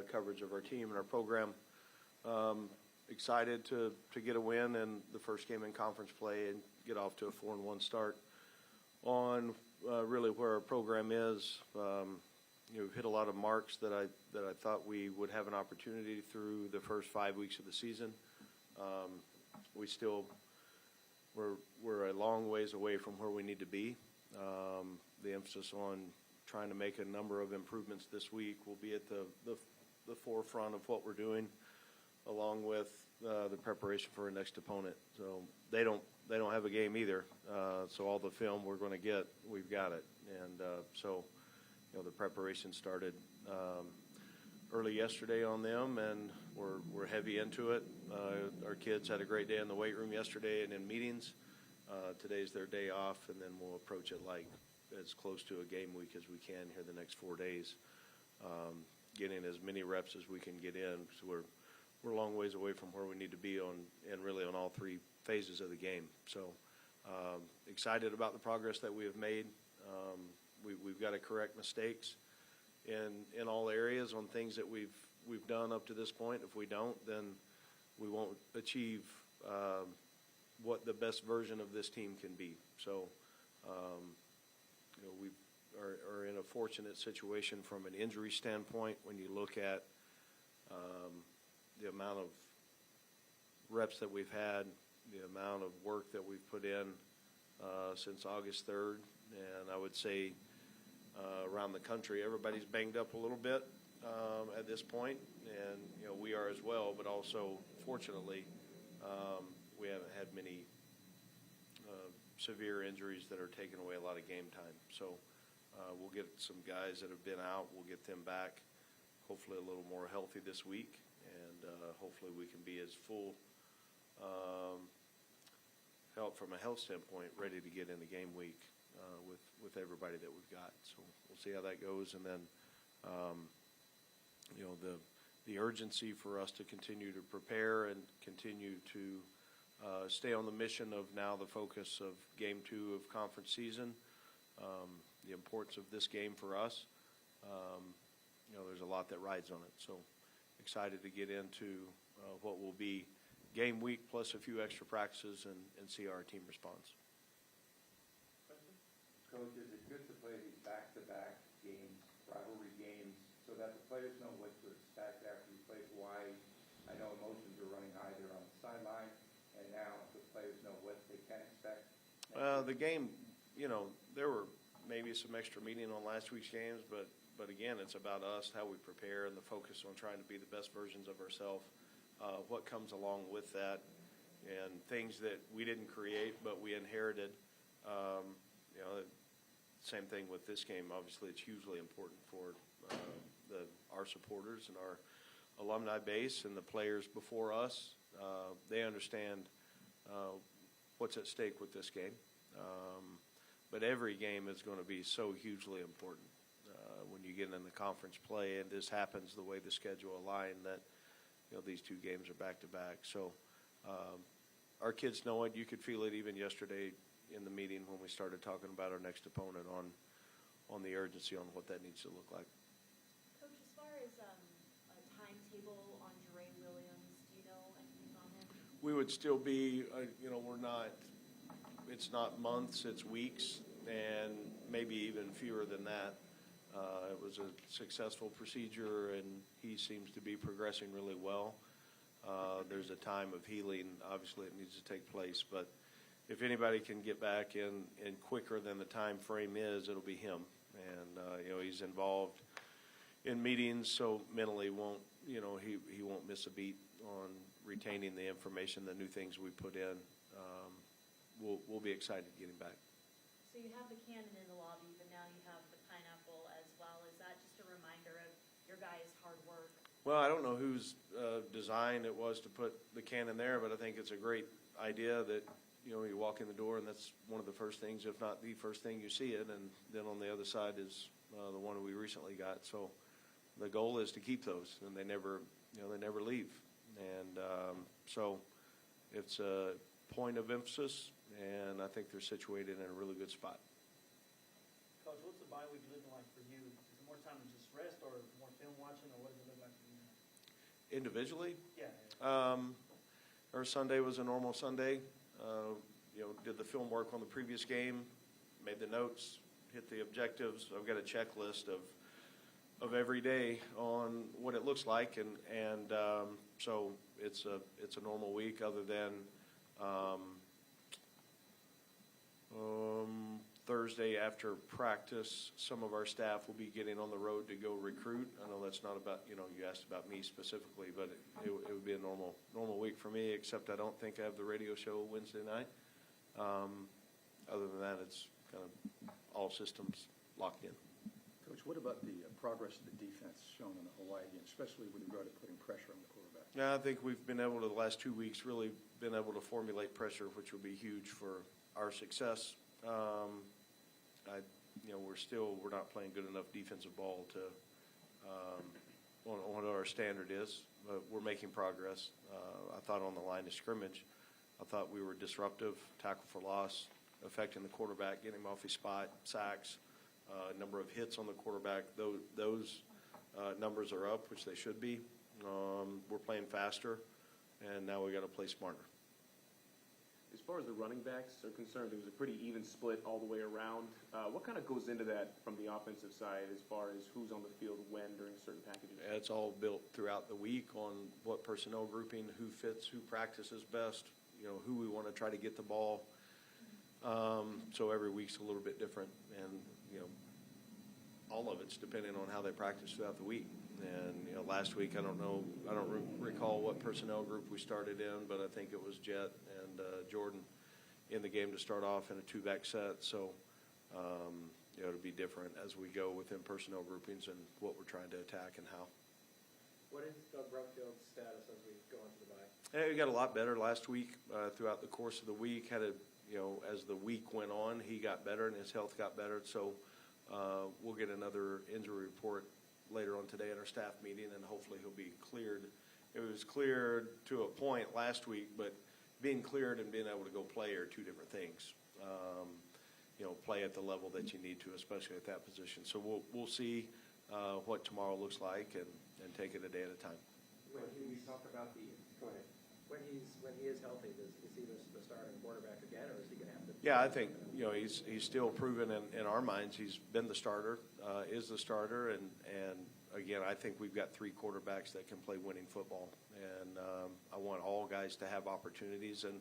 coverage of our team and our program. Excited to get a win in the first game in conference play and get off to a 4-1 start on really where our program is. We've hit a lot of marks that I thought we would have an opportunity through the first 5 weeks of the season. We're a long ways away from where we need to be. The emphasis on trying to make a number of improvements this week will be at the forefront of what we're doing, along with the preparation for our next opponent. So they don't have a game either. So all the film we're going to get, we've got it. And so the preparation started early yesterday on them, and we're heavy into it. Our kids had a great day in the weight room yesterday and in meetings. Today's their day off, and then we'll approach it like as close to a game week as we can here the next 4 days, getting as many reps as we can get in. So we're a long ways away from where we need to be and really on all three phases of the game. So excited about the progress that we have made. We've got to correct mistakes in all areas on things that we've done up to this point. If we don't, then we won't achieve what the best version of this team can be. So we are in a fortunate situation from an injury standpoint when you look at the amount of reps that we've had, the amount of work that we've put in since August 3rd. And I would say around the country, everybody's banged up a little bit at this point, and we are as well. But also, fortunately, we haven't had many severe injuries that are taking away a lot of game time. So we'll get some guys that have been out. We'll get them back, hopefully a little more healthy this week, and hopefully we can be as full help from a health standpoint, ready to get into game week with everybody that we've got. So we'll see how that goes, and then the urgency for us to continue to prepare and continue to stay on the mission of now the focus of Game 2 of conference season, the importance of this game for us. There's a lot that rides on it. So excited to get into what will be game week plus a few extra practices and see how our team responds. Coach, is it good to play these back-to-back games, rivalry games, so that the players know what to expect after you play Hawaii? I know emotions are running high there on the sideline, and now the players know what they can expect. The game, there were maybe some extra meeting on last week's games, but again, it's about us, how we prepare, and the focus on trying to be the best versions of ourselves. What comes along with that, and things that we didn't create but we inherited. Same thing with this game. Obviously, it's hugely important for our supporters and our alumni base and the players before us. They understand what's at stake with this game. But every game is going to be so hugely important when you get in the conference play, and this happens the way the schedule aligned that these two games are back-to-back. So our kids know it. You could feel it even yesterday in the meeting when we started talking about our next opponent on the urgency on what that needs to look like. Coach, as far as a timetable on Dre Williams, do you know anything on him? We would still be, we're not, it's not months, it's weeks, and maybe even fewer than that. It was a successful procedure, and he seems to be progressing really well. There's a time of healing. Obviously, it needs to take place, but if anybody can get back in quicker than the time frame is, it'll be him. And he's involved in meetings, so mentally he won't miss a beat on retaining the information, the new things we put in. We'll be excited to get him back. So you have the cannon in the lobby, but now you have the pineapple as well. Is that just a reminder of your guys' hard work? Well, I don't know whose design it was to put the cannon there, but I think it's a great idea that you walk in the door and that's one of the first things, if not the first thing you see it, and then on the other side is the one we recently got. So the goal is to keep those, and they never leave. And so it's a point of emphasis, and I think they're situated in a really good spot. Coach, what's the bye week looking like for you? Is it more time to just rest or more film watching, or what does it look like for you? individually. Yeah. Our Sunday was a normal Sunday. Did the film work on the previous game, made the notes, hit the objectives. I've got a checklist of every day on what it looks like, and so it's a normal week, other than Thursday after practice, some of our staff will be getting on the road to go recruit. I know that's not about, you asked about me specifically, but it would be a normal week for me, except I don't think I have the radio show Wednesday night. Other than that, it's kind of all systems locked in. Coach, what about the progress of the defense shown in the Hawaii game, especially with regard to putting pressure on the quarterback? Yeah, I think we've been able to, the last 2 weeks, really been able to formulate pressure, which will be huge for our success. We're not playing good enough defensive ball to on what our standard is, but we're making progress. I thought on the line of scrimmage, I thought we were disruptive, tackle for loss, affecting the quarterback, getting him off his spot, sacks, number of hits on the quarterback. Those numbers are up, which they should be. We're playing faster, and now we got to play smarter. As far as the running backs are concerned, it was a pretty even split all the way around. What kind of goes into that from the offensive side as far as who's on the field when during certain packages? It's all built throughout the week on what personnel grouping, who fits, who practices best, who we want to try to get the ball. So every week's a little bit different, and all of it's depending on how they practice throughout the week. And last week, I don't recall what personnel group we started in, but I think it was Jet and Jordan in the game to start off in a two-back set. So it'll be different as we go within personnel groupings and what we're trying to attack and how. What is Doug Brumfield's status as we go into the bye? He got a lot better last week. Throughout the course of the week, as the week went on, he got better and his health got better. So we'll get another injury report later on today at our staff meeting, and hopefully he'll be cleared. It was cleared to a point last week, but being cleared and being able to go play are two different things. Play at the level that you need to, especially at that position. So we'll see what tomorrow looks like and take it a day at a time. When we talk about go ahead. When he is healthy, is he the starting quarterback again, or is he going to have to? Yeah, I think he's still proven in our minds. He's been the starter, is the starter, and again, I think we've got three quarterbacks that can play winning football, and I want all guys to have opportunities, and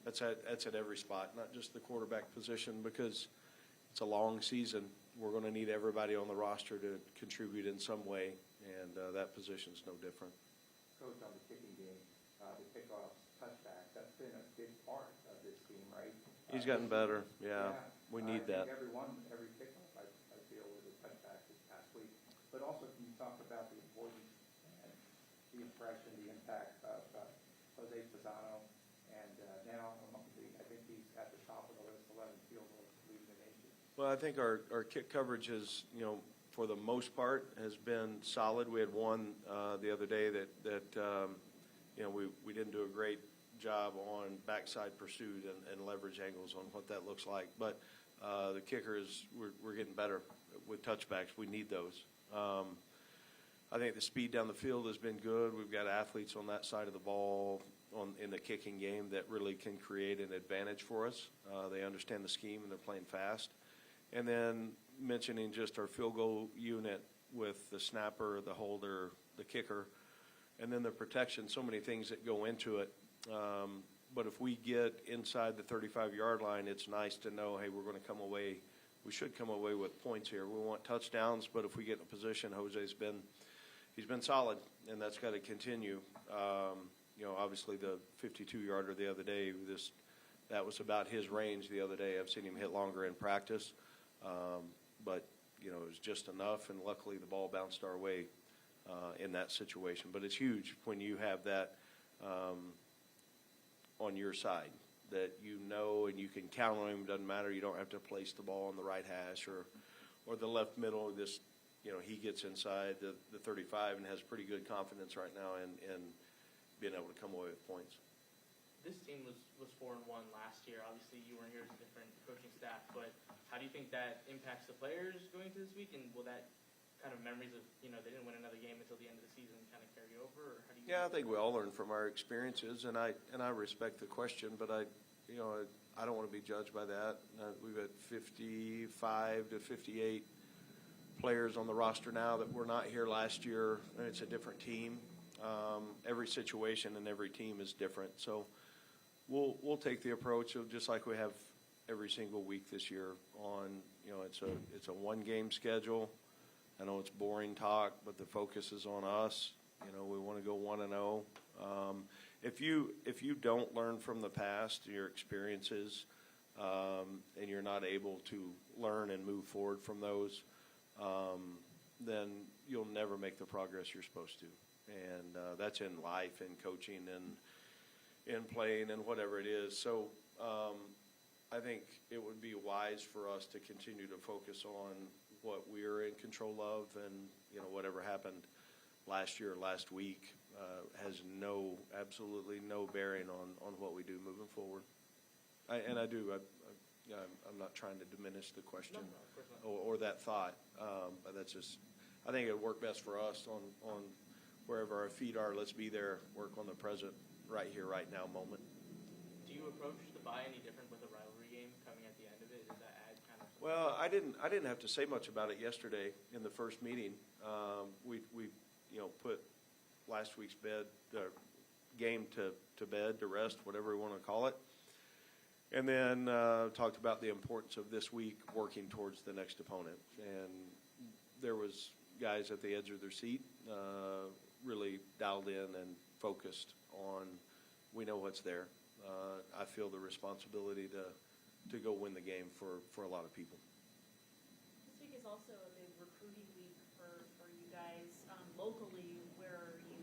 that's at every spot, not just the quarterback position, because it's a long season. We're going to need everybody on the roster to contribute in some way, and that position's no different. Coach, on the kicking game, the kickoffs, touchbacks, that's been a big part of this team, right? He's gotten better, yeah. We need that. I think every kickoff, I feel, was a touchback this past week. But also, can you talk about the importance and the impression, the impact of Jose Pisano, and now I think he's at the top of the list, 11 field goals leading the nation. Well, I think our kick coverage is, for the most part, has been solid. We had one the other day that we didn't do a great job on backside pursuit and leverage angles on what that looks like. But the kickers, we're getting better with touchbacks. We need those. I think the speed down the field has been good. We've got athletes on that side of the ball in the kicking game that really can create an advantage for us. They understand the scheme and they're playing fast. And then mentioning just our field goal unit with the snapper, the holder, the kicker, and then the protection, so many things that go into it. But if we get inside the 35-yard line, it's nice to know, hey, we're going to come away. We should come away with points here. We want touchdowns, but if we get in a position, he's been solid, and that's got to continue. Obviously the 52-yarder the other day, that was about his range the other day. I've seen him hit longer in practice, but it was just enough, and luckily the ball bounced our way in that situation. But it's huge when you have that on your side, that and you can count on him. Doesn't matter. You don't have to place the ball on the right hash or the left middle. He gets inside the 35 and has pretty good confidence right now in being able to come away with points. This team was 4-1 last year. Obviously, you weren't here as a different coaching staff, but how do you think that impacts the players going into this week? And will that kind of memories of, they didn't win another game until the end of the season kind of carry over? Or how do you Yeah, I think we all learn from our experiences, and I respect the question, but I don't want to be judged by that. We've got 55 to 58 players on the roster now that were not here last year, and it's a different team. Every situation and every team is different, so we'll take the approach of just like we have every single week this year. It's a one-game schedule. I know it's boring talk, but the focus is on us. We want to go 1-0. If you don't learn from the past, your experiences, and you're not able to learn and move forward from those, then you'll never make the progress you're supposed to. And that's in life and coaching and in playing and whatever it is. So I think it would be wise for us to continue to focus on what we're in control of, and whatever happened last year, last week, has absolutely no bearing on what we do moving forward. I'm not trying to diminish the question of course not. or that thought, but that's just, I think it would work best for us on wherever our feet are. Let's be there, work on the present, right here, right now moment. Do you approach the bye any different with a rivalry game coming at the end of it? Does that add kind of? Well, I didn't have to say much about it yesterday in the first meeting. We put last week's game to bed, to rest, whatever we want to call it. And then talked about the importance of this week working towards the next opponent. And there was guys at the edge of their seat, really dialed in and focused on, we know what's there. I feel the responsibility to go win the game for a lot of people. This week is also a big recruiting week for you guys. Locally, where are you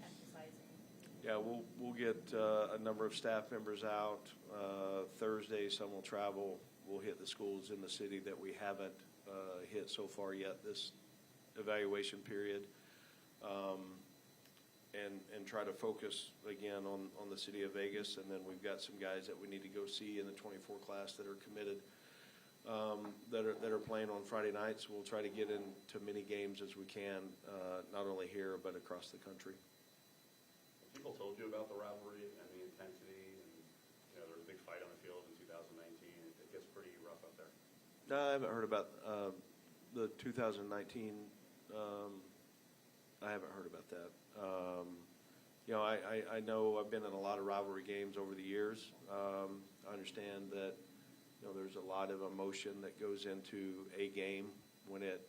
emphasizing? Yeah, we'll get a number of staff members out. Thursday, some will travel. We'll hit the schools in the city that we haven't hit so far yet this evaluation period, and try to focus again on the city of Vegas. And then we've got some guys that we need to go see in the 24 class that are committed, that are playing on Friday nights. We'll try to get into many games as we can, not only here but across the country. People told you about the rivalry and the intensity, and there was a big fight on the field in 2019. It gets pretty rough up there. No, I haven't heard about the 2019. I haven't heard about that. I know I've been in a lot of rivalry games over the years. I understand that there's a lot of emotion that goes into a game when it